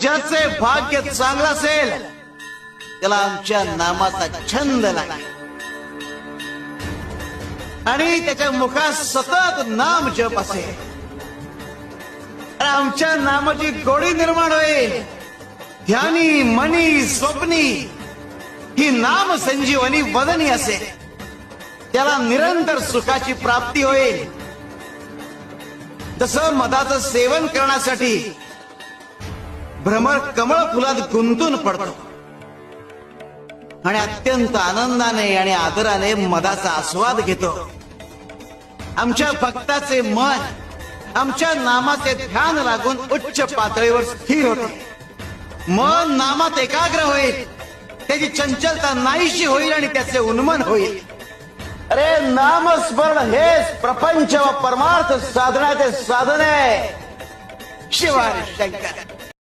ज्याचे भाग्य चांगलं असेल त्याला आमच्या नामाचा छंद लागेल आणि त्याच्या मुखात सतत नाम जप असेल. आमच्या नामाची गोडी निर्माण होईल. ध्यानी मनी स्वप्नी ही नाम संजीवनी वदनी असेल. त्याला निरंतर सुखाची प्राप्ती होईल. जसं मधाचं सेवन करण्यासाठी भ्रमर कमळ फुलात गुंतून पडतो आणि अत्यंत आनंदाने आणि आदराने मधाचा आस्वाद घेतो. आमच्या भक्ताचे मन आमच्या नामाचे ध्यान लागून उच्च पातळीवर स्थिर होते. मन नामात एकाग्र होईल. त्याची चंचलता नाहीशी होईल आणि त्याचे उन्मन होईल. अरे नामस्मरण हेच प्रपंच व परमार्थ साधनाचे साधन आहे. शिवाय शंकर.